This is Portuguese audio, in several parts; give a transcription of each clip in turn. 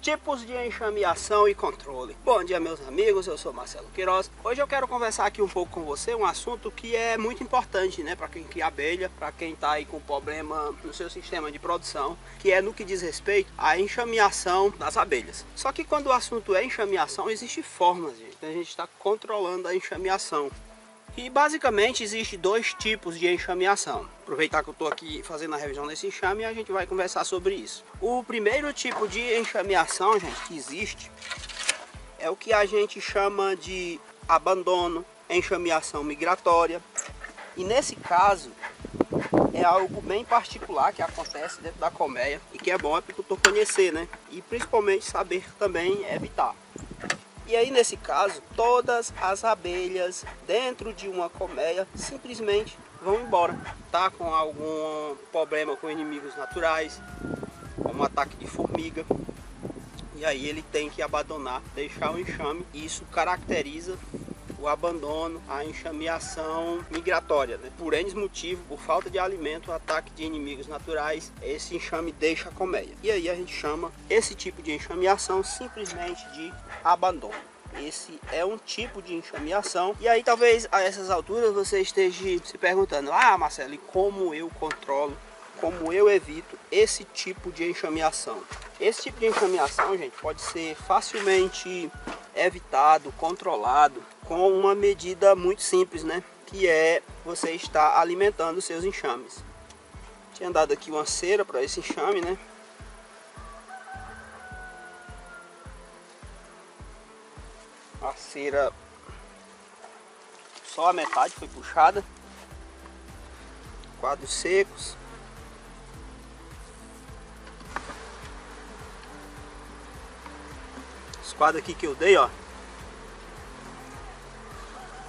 Tipos de enxameação e controle. Bom dia, meus amigos, eu sou Marcelo Queiroz. Hoje eu quero conversar aqui um pouco com você, um assunto que é muito importante, né, para quem cria abelha, para quem está aí com problema no seu sistema de produção, que é no que diz respeito à enxameação das abelhas. Só que quando o assunto é enxameação, existem formas, gente. A gente está controlando a enxameação. E basicamente existe dois tipos de enxameação. Aproveitar que eu estou aqui fazendo a revisão desse enxame e a gente vai conversar sobre isso. O primeiro tipo de enxameação, gente, que existe é o que a gente chama de abandono, enxameação migratória. E nesse caso é algo bem particular que acontece dentro da colmeia e que é bom a apicultor conhecer, né? E principalmente saber também evitar. E aí nesse caso, todas as abelhas dentro de uma colmeia simplesmente vão embora. Tá com algum problema com inimigos naturais, como ataque de formiga. E aí ele tem que abandonar, deixar o enxame. E isso caracteriza o abandono, a enxameação migratória, né? Por N motivo, por falta de alimento, ataque de inimigos naturais, esse enxame deixa a colmeia. E aí a gente chama esse tipo de enxameação simplesmente de abandono. Esse é um tipo de enxameação. E aí talvez a essas alturas você esteja se perguntando: ah, Marcelo, e como eu controlo, como eu evito esse tipo de enxameação? Esse tipo de enxameação, gente, pode ser facilmente evitado, controlado com uma medida muito simples, né? Que é você estar alimentando seus enxames. Tinha dado aqui uma cera para esse enxame, né? A cera, só a metade foi puxada. Quadros secos. Esse quadro aqui que eu dei, ó,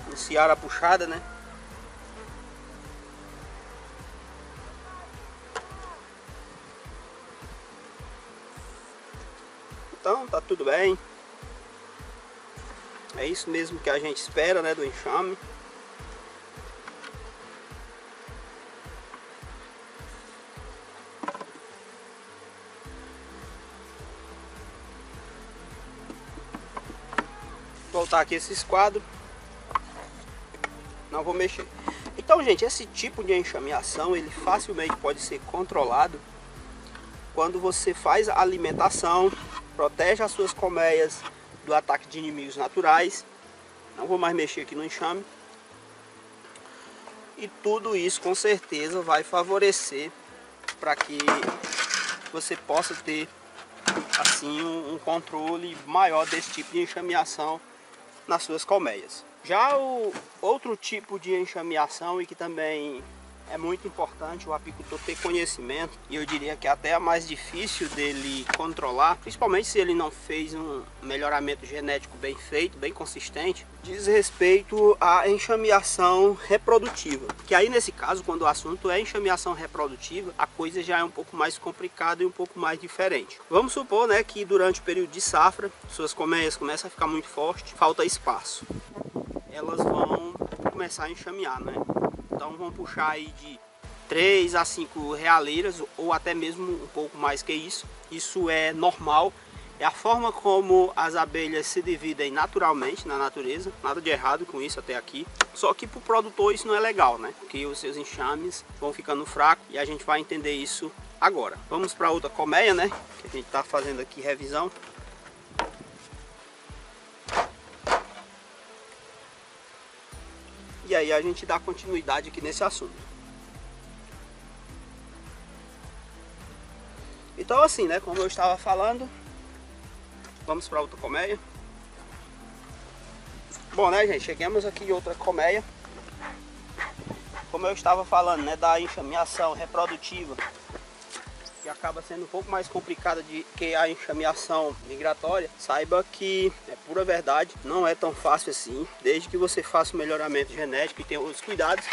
iniciaram a puxada, né? Então tá tudo bem. É isso mesmo que a gente espera, né, do enxame. Vou voltar aqui esses quadros. Não vou mexer. Então, gente, esse tipo de enxameação, ele facilmente pode ser controlado quando você faz a alimentação, protege as suas colmeias do ataque de inimigos naturais. Não vou mais mexer aqui no enxame. E tudo isso com certeza vai favorecer para que você possa ter assim um controle maior desse tipo de enxameação nas suas colmeias. Já o outro tipo de enxameação, e que também é muito importante o apicultor ter conhecimento, e eu diria que até é mais difícil dele controlar, principalmente se ele não fez um melhoramento genético bem feito, bem consistente, diz respeito à enxameação reprodutiva. Que aí nesse caso, quando o assunto é enxameação reprodutiva, a coisa já é um pouco mais complicada e um pouco mais diferente. Vamos supor, né, que durante o período de safra, suas colmeias começam a ficar muito forte, falta espaço. Elas vão começar a enxamear, né? Então vão puxar aí de 3 a 5 realeiras, ou até mesmo um pouco mais que isso. Isso é normal, é a forma como as abelhas se dividem naturalmente na natureza. Nada de errado com isso até aqui. Só que para o produtor isso não é legal, né? Porque os seus enxames vão ficando fracos e a gente vai entender isso agora. Vamos para outra colmeia, né? Que a gente está fazendo aqui revisão. E aí a gente dá continuidade aqui nesse assunto. Então assim, né, como eu estava falando, vamos para outra colmeia. Bom, né, gente, chegamos aqui em outra colmeia. Como eu estava falando, né, da enxameação reprodutiva, que acaba sendo um pouco mais complicada do que a enxameação migratória, saiba que é pura verdade, não é tão fácil assim, desde que você faça o melhoramento genético e tenha outros cuidados.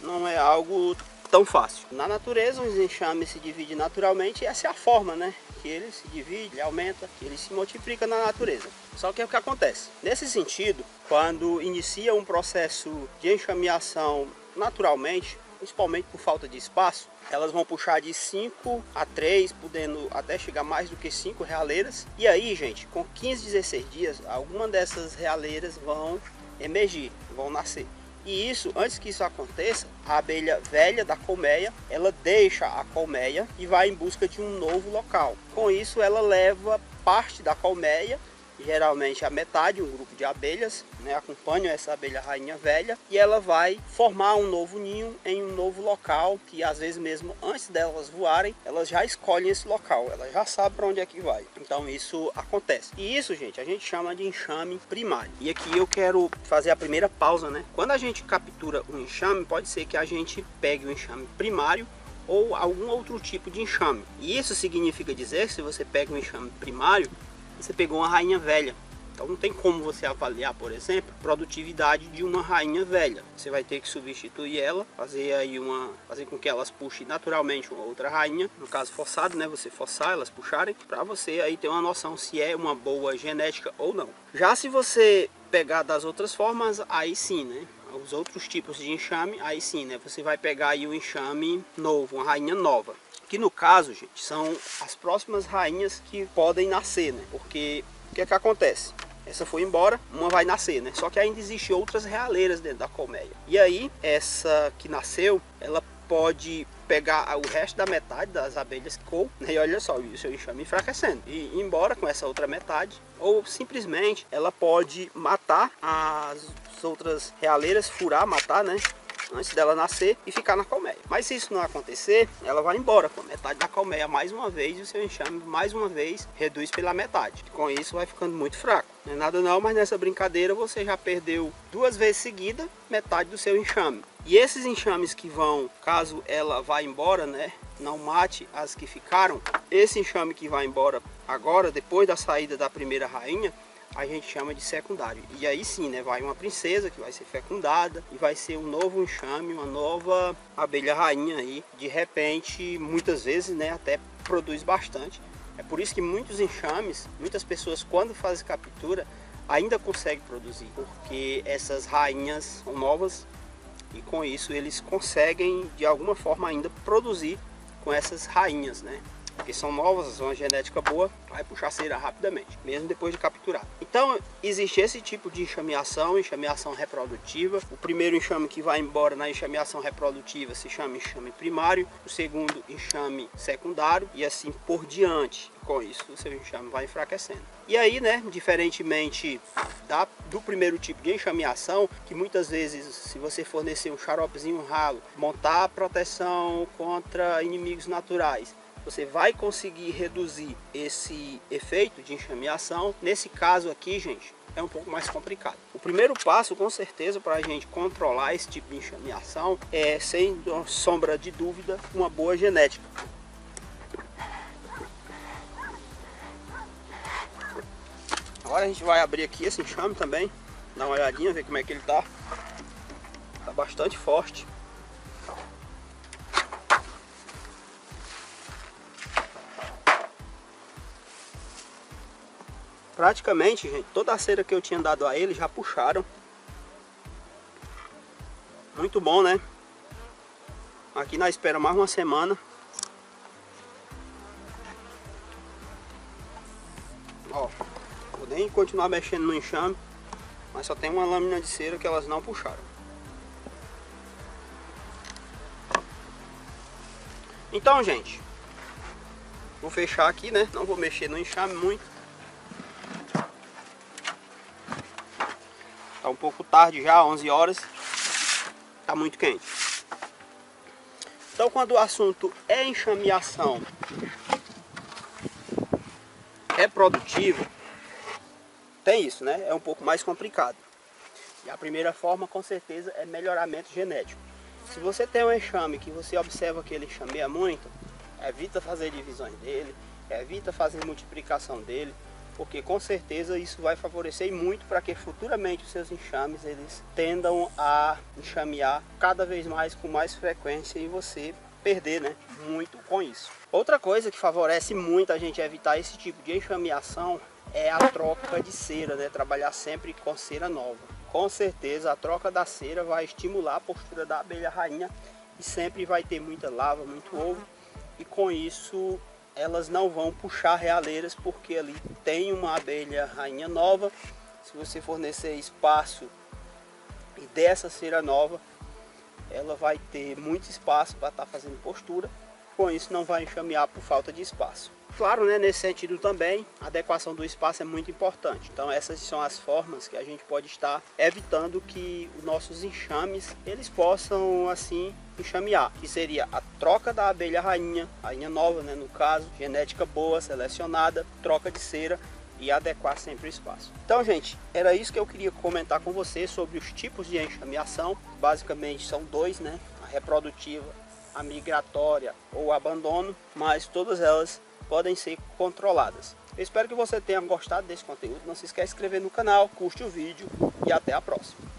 Não é algo tão fácil. Na natureza, os enxames se dividem naturalmente, e essa é a forma, né? Que ele se divide, ele aumenta, que ele se multiplica na natureza. Só que é o que acontece. Nesse sentido, quando inicia um processo de enxameação naturalmente, principalmente por falta de espaço, Elas vão puxar de 5 a 3, podendo até chegar mais do que 5 realeiras. E aí, gente, com 15, 16 dias, alguma dessas realeiras vão emergir, vão nascer. E isso, antes que isso aconteça, a abelha velha da colmeia, ela deixa a colmeia e vai em busca de um novo local. Com isso, ela leva parte da colmeia, geralmente a metade, um grupo de abelhas, né, acompanham essa abelha rainha velha, e ela vai formar um novo ninho em um novo local, que às vezes mesmo antes delas voarem, elas já escolhem esse local, ela já sabe para onde é que vai. Então isso acontece. E isso, gente, a gente chama de enxame primário. E aqui eu quero fazer a primeira pausa, né? Quando a gente captura um enxame, pode ser que a gente pegue o enxame primário ou algum outro tipo de enxame. E isso significa dizer que se você pega um enxame primário, você pegou uma rainha velha. Então não tem como você avaliar, por exemplo, a produtividade de uma rainha velha. Você vai ter que substituir ela, fazer com que elas puxem naturalmente uma outra rainha, no caso forçado, né? Você forçar elas puxarem, para você aí ter uma noção se é uma boa genética ou não. Já se você pegar das outras formas, aí sim, né? Os outros tipos de enxame, aí sim, né? Você vai pegar aí um enxame novo, uma rainha nova. Que no caso, gente, são as próximas rainhas que podem nascer, né? Porque o que é que acontece? Essa foi embora, uma vai nascer, né? Só que ainda existem outras realeiras dentro da colmeia. E aí, essa que nasceu, ela pode pegar o resto da metade das abelhas que ficou, né? E olha só, o seu enxame enfraquecendo. E ir embora com essa outra metade. Ou simplesmente ela pode matar as outras realeiras, furar, matar, né? Antes dela nascer e ficar na colmeia. Mas se isso não acontecer, ela vai embora com a metade da colmeia mais uma vez, e o seu enxame mais uma vez reduz pela metade. Com isso vai ficando muito fraco. Não é nada não, mas nessa brincadeira você já perdeu 2 vezes seguida metade do seu enxame. E esses enxames que vão, caso ela vá embora, né, não mate as que ficaram, esse enxame que vai embora agora, depois da saída da primeira rainha, a gente chama de secundário. E aí sim, né, vai uma princesa que vai ser fecundada e vai ser um novo enxame, uma nova abelha rainha aí. De repente, muitas vezes, né, até produz bastante. É por isso que muitos enxames, muitas pessoas quando fazem captura ainda conseguem produzir, porque essas rainhas são novas e com isso eles conseguem de alguma forma ainda produzir com essas rainhas, né? Porque são novas, são uma genética boa, vai puxar cera rapidamente, mesmo depois de capturar. Então existe esse tipo de enxameação reprodutiva. O primeiro enxame que vai embora na enxameação reprodutiva se chama enxame primário, o segundo enxame secundário e assim por diante. Com isso o seu enxame vai enfraquecendo. E aí, né, diferentemente do primeiro tipo de enxameação, que muitas vezes se você fornecer um xaropezinho ralo, montar a proteção contra inimigos naturais, você vai conseguir reduzir esse efeito de enxameação. Nesse caso aqui, gente, é um pouco mais complicado. O primeiro passo, com certeza, para a gente controlar esse tipo de enxameação é, sem sombra de dúvida, uma boa genética. Agora a gente vai abrir aqui esse enxame também, dar uma olhadinha, ver como é que ele tá. Tá bastante forte. Praticamente, gente, toda a cera que eu tinha dado a ele já puxaram. Muito bom, né? Aqui nós esperamos mais uma semana. Ó, vou nem continuar mexendo no enxame, mas só tem uma lâmina de cera que elas não puxaram. Então, gente, vou fechar aqui, né? Não vou mexer no enxame muito. Tá um pouco tarde já, 11 horas. Tá muito quente. Então, quando o assunto é enxameação reprodutiva, tem isso, né? É um pouco mais complicado. E a primeira forma, com certeza, é melhoramento genético. Se você tem um enxame que você observa que ele enxameia muito, evita fazer divisões dele, evita fazer multiplicação dele, porque com certeza isso vai favorecer muito para que futuramente os seus enxames eles tendam a enxamear cada vez mais, com mais frequência, e você perder, né, muito com isso. Outra coisa que favorece muito a gente evitar esse tipo de enxameação é a troca de cera, né? Trabalhar sempre com cera nova. Com certeza a troca da cera vai estimular a postura da abelha rainha e sempre vai ter muita larva, muito ovo, e com isso elas não vão puxar realeiras, porque ali tem uma abelha rainha nova. Se você fornecer espaço e dessa cera nova, ela vai ter muito espaço para estar fazendo postura, com isso não vai enxamear por falta de espaço. Claro, né, nesse sentido também, a adequação do espaço é muito importante. Então essas são as formas que a gente pode estar evitando que os nossos enxames eles possam assim enxamear, que seria a troca da abelha rainha nova, né, no caso, genética boa, selecionada, troca de cera e adequar sempre o espaço. Então, gente, era isso que eu queria comentar com vocês sobre os tipos de enxameação. Basicamente são dois, né, a reprodutiva, a migratória ou abandono, mas todas elas podem ser controladas. Eu espero que você tenha gostado desse conteúdo. Não se esqueça de se inscrever no canal, curte o vídeo e até a próxima.